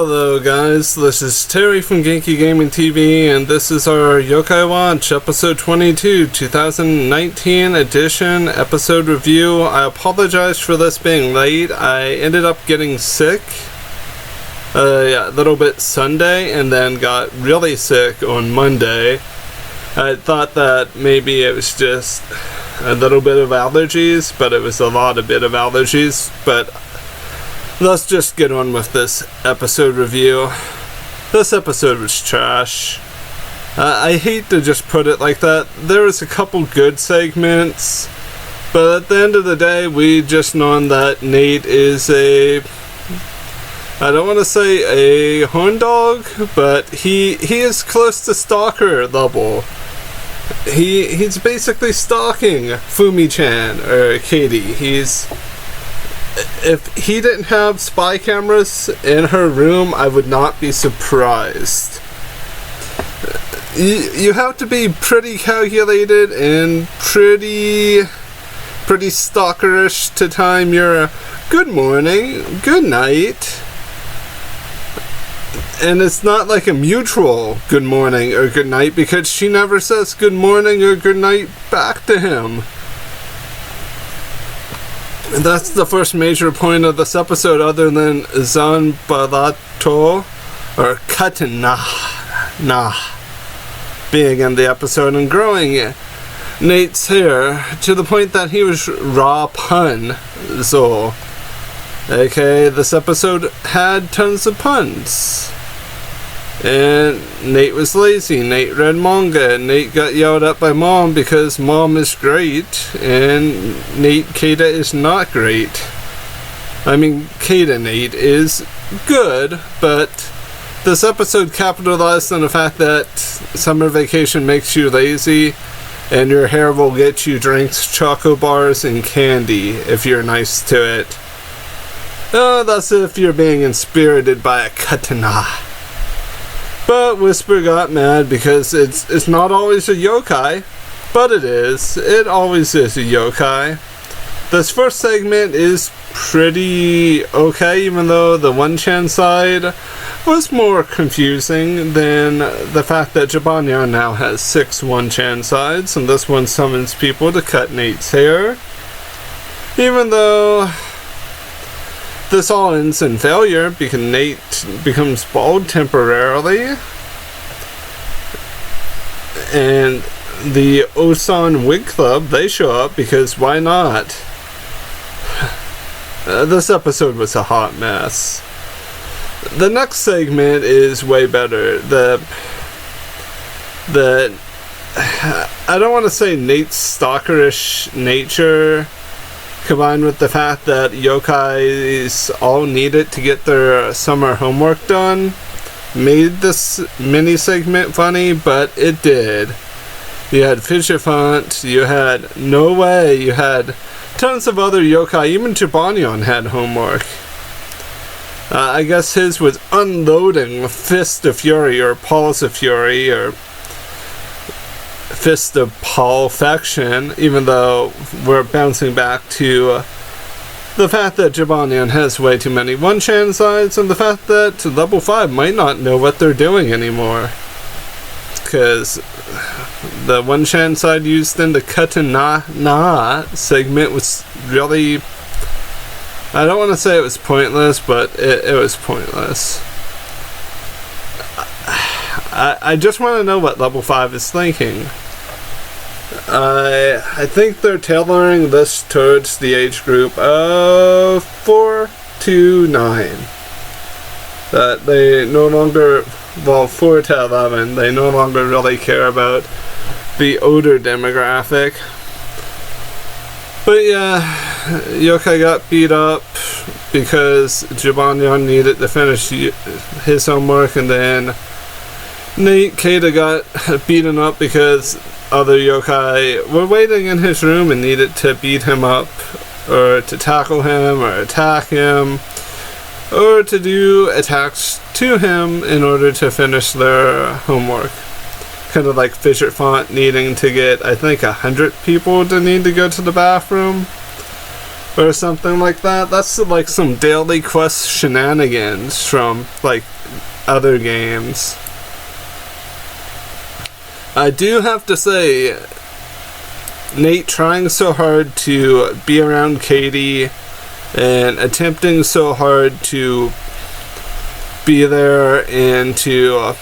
Hello guys, this is Terry from Genki Gaming TV, and this is our Yokai Watch episode 22, 2019 edition episode review. I apologize for this being late. I ended up getting sick a little bit Sunday and then got really sick on Monday. I thought that maybe it was just a little bit of allergies, but it was a lot of allergies. But let's just get on with this episode review. This episode was trash. I hate to just put it like that. There was a couple good segments, but at the end of the day, we just known that Nate is I don't want to say a horn dog, but he is close to stalker level. He's basically stalking Fumi-chan or Katy. If he didn't have spy cameras in her room, I would not be surprised. You have to be pretty calculated and pretty stalkerish to time your good morning, good night. And it's not like a mutual good morning or good night, because she never says good morning or good night back to him. And that's the first major point of this episode, other than Zanbarato or Katana being in the episode and growing Nate's hair to the point that he was Rapunzel. Okay, this episode had tons of puns. And Nate was lazy. Nate read manga. Nate got yelled at by mom because mom is great and Katy is not great. I mean, Nate is good, but this episode capitalized on the fact that summer vacation makes you lazy and your hair will get you drinks, choco bars, and candy if you're nice to it. Oh, that's if you're being inspirited by a katana. But Whisper got mad because it's not always a yokai, but it is. It always is a yokai. This first segment is pretty okay, even though the One-chan side was more confusing than the fact that Jibanyan now has 6 One-chan sides, and this one summons people to cut Nate's hair. Even though this all ends in failure because Nate becomes bald temporarily, and the Osan Wig Club, they show up because why not? This episode was a hot mess. The next segment is way better. I don't want to say Nate's stalkerish nature, combined with the fact that yokais all need it to get their summer homework done, made this mini segment funny, but it did. You had Fishifant, you had No Way, you had tons of other yokai, even Jibanyan had homework. I guess his was unloading with Fist of Fury, or Paws of Fury, or Fist of Pol Faction, even though we're bouncing back to the fact that Jibanyan has way too many One-chan sides, and the fact that level 5 might not know what they're doing anymore. Because the One-chan side used in the Katana segment was really, I don't want to say it was pointless, but it was pointless. I just want to know what level 5 is thinking. I think they're tailoring this towards the age group of 4 to 9. That they no longer, 4 to 11, they no longer really care about the older demographic. But yeah, Yokai got beat up because Jibanyan needed to finish his homework, and then Katy got beaten up because other yokai were waiting in his room and needed to beat him up, or to tackle him, or attack him, or to do attacks to him in order to finish their homework. Kind of like Fishifant needing to get, I think, 100 people to need to go to the bathroom. or something like that. That's like some daily quest shenanigans from like other games. I do have to say, Nate trying so hard to be around Katy and attempting so hard to be there and to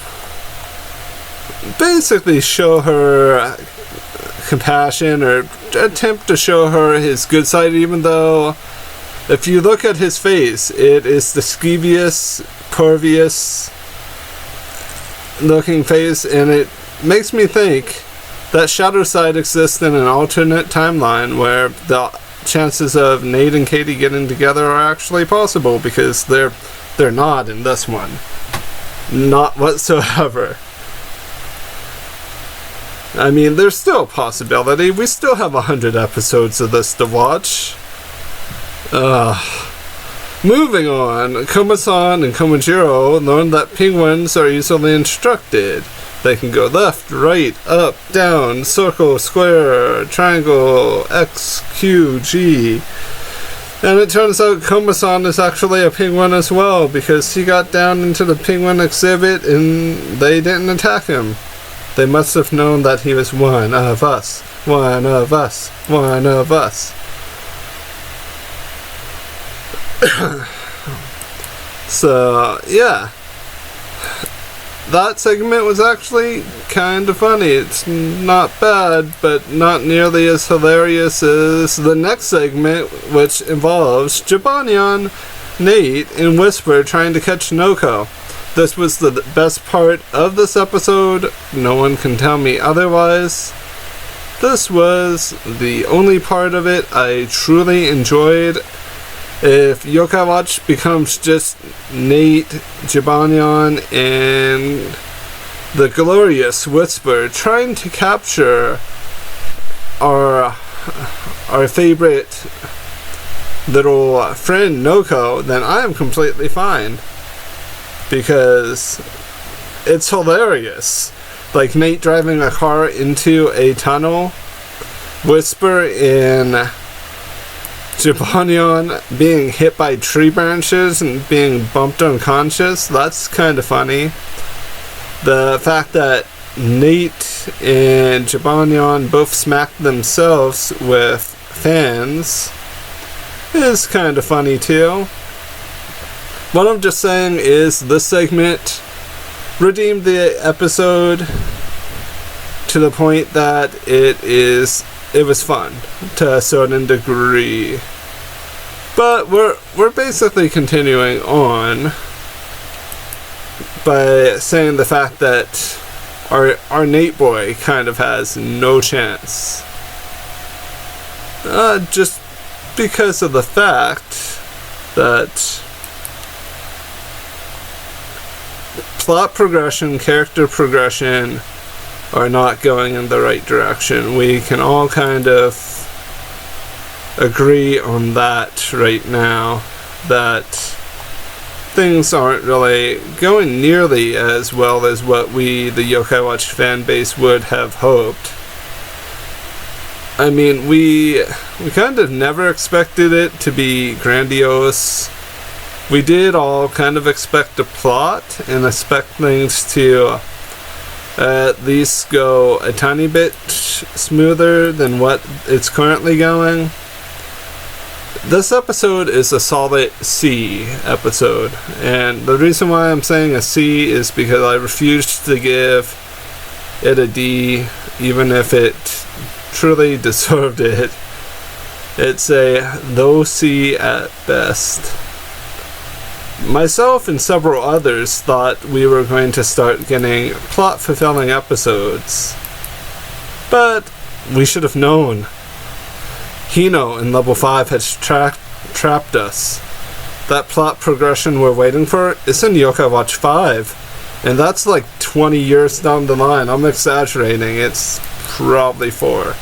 basically show her compassion or attempt to show her his good side, even though if you look at his face, it is the skeeviest, pervious looking face, and it makes me think that Shadow Side exists in an alternate timeline where the chances of Nate and Katy getting together are actually possible, because they're not in this one. Not whatsoever. I mean, there's still a possibility. We still have 100 episodes of this to watch. Moving on, Koma-san and Komajiro learn that penguins are easily instructed. They can go left, right, up, down, circle, square, triangle, X, Q, G. And it turns out Koma-san is actually a penguin as well, because he got down into the penguin exhibit and they didn't attack him. They must have known that he was one of us. One of us. One of us. So, yeah. That segment was actually kind of funny. It's not bad, but not nearly as hilarious as the next segment, which involves Jibanyan, Nate, and Whisper trying to catch Noko. This was the best part of this episode. No one can tell me otherwise. This was the only part of it I truly enjoyed. If Yokai Watch becomes just Nate, Jibanyan, and the glorious Whisper trying to capture our favorite little friend Noko, then I am completely fine. Because it's hilarious. Like Nate driving a car into a tunnel, Whisper and Jibanyan being hit by tree branches and being bumped unconscious. That's kind of funny. The fact that Nate and Jibanyan both smacked themselves with fans is kind of funny too. What I'm just saying is this segment redeemed the episode to the point that it was fun to a certain degree. But we're basically continuing on by saying the fact that our Nate boy kind of has no chance. Just because of the fact that plot progression, character progression are not going in the right direction. We can all kind of agree on that right now, that things aren't really going nearly as well as what we, the Yokai Watch fan base, would have hoped. I mean, we kind of never expected it to be grandiose. We did all kind of expect a plot and expect things to at least go a tiny bit smoother than what it's currently going. This episode is a solid C episode, and the reason why I'm saying a C is because I refused to give it a D, even if it truly deserved it. It's a low C at best. Myself and several others thought we were going to start getting plot-fulfilling episodes. But we should have known. Hino in level 5 has trapped us. That plot progression we're waiting for is in Yokai Watch 5. And that's like 20 years down the line. I'm exaggerating. It's probably 4.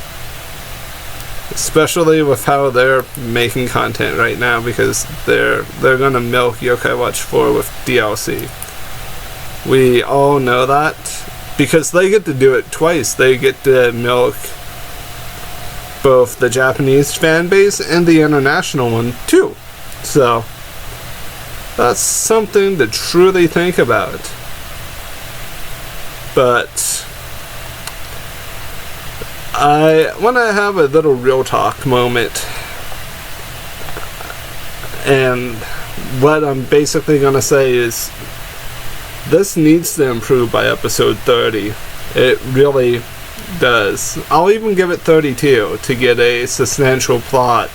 Especially with how they're making content right now, because they're gonna milk Yokai Watch 4 with DLC. We all know that, because they get to do it twice. They get to milk both the Japanese fan base and the international one too. So that's something to truly think about. But I want to have a little real talk moment. And what I'm basically going to say is this needs to improve by episode 30. It really does. I'll even give it 32 to get a substantial plot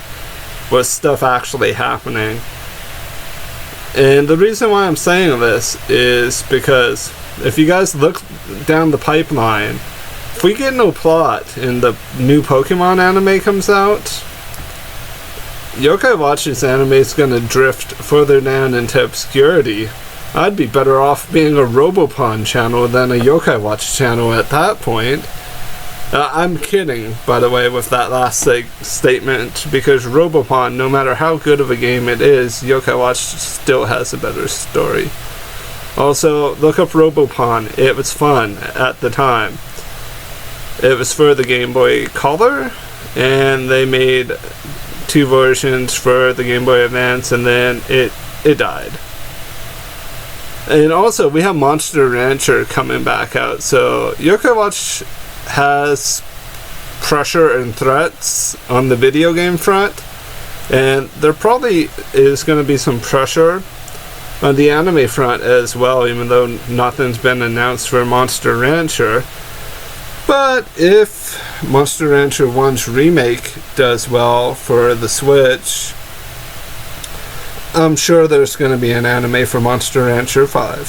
with stuff actually happening. And the reason why I'm saying this is because if you guys look down the pipeline, if we get no plot and the new Pokemon anime comes out, Yokai Watch's anime is going to drift further down into obscurity. I'd be better off being a Robopon channel than a Yokai Watch channel at that point. I'm kidding, by the way, with that last statement, because Robopon, no matter how good of a game it is, Yokai Watch still has a better story. Also, look up Robopon. It was fun at the time. It was for the Game Boy Color, and they made 2 versions for the Game Boy Advance, and then it died. And also, we have Monster Rancher coming back out, so Yokai Watch has pressure and threats on the video game front, and there probably is going to be some pressure on the anime front as well, even though nothing's been announced for Monster Rancher. But if Monster Rancher 1's remake does well for the Switch, I'm sure there's going to be an anime for Monster Rancher 5.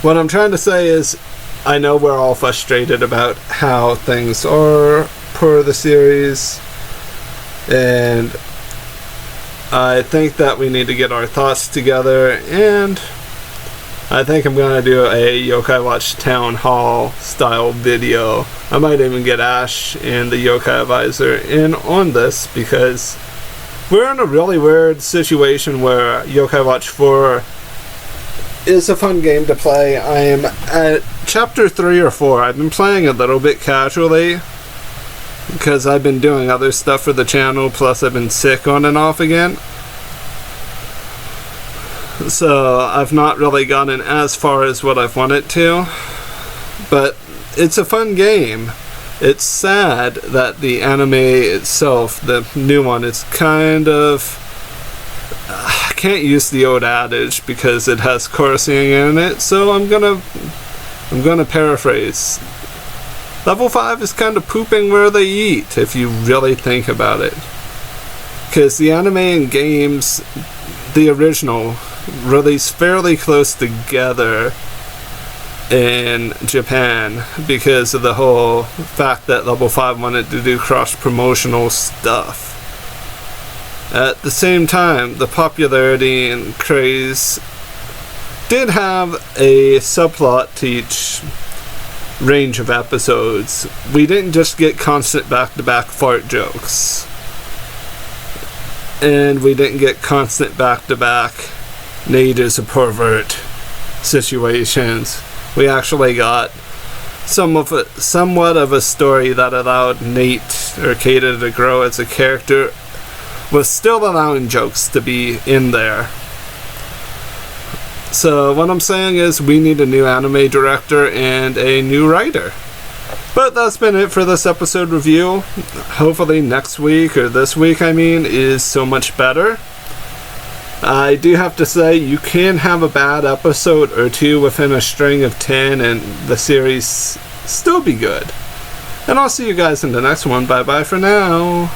What I'm trying to say is, I know we're all frustrated about how things are per the series, and I think that we need to get our thoughts together, and I think I'm going to do a Yokai Watch Town Hall style video. I might even get Ash and the Yokai Advisor in on this, because we're in a really weird situation where Yokai Watch 4 is a fun game to play. I am at chapter 3 or 4. I've been playing a little bit casually because I've been doing other stuff for the channel, plus I've been sick on and off again. So I've not really gotten as far as what I've wanted to. But it's a fun game. It's sad that the anime itself, the new one, is kind of... I can't use the old adage because it has cursing in it, so I'm gonna paraphrase. Level 5 is kind of pooping where they eat, if you really think about it. Because the anime and games, the original, released fairly close together in Japan because of the whole fact that Level 5 wanted to do cross-promotional stuff. At the same time, the popularity and craze did have a subplot to each range of episodes. We didn't just get constant back-to-back fart jokes. And we didn't get constant back-to-back Nate is a pervert situations. We actually got somewhat of a story that allowed Nate or Katy to grow as a character, was still allowing jokes to be in there. So what I'm saying is we need a new anime director and a new writer. But that's been it for this episode review. Hopefully next week, or this week I mean, is so much better. I do have to say, you can have a bad episode or two within a string of 10 and the series still be good. And I'll see you guys in the next one. Bye bye for now.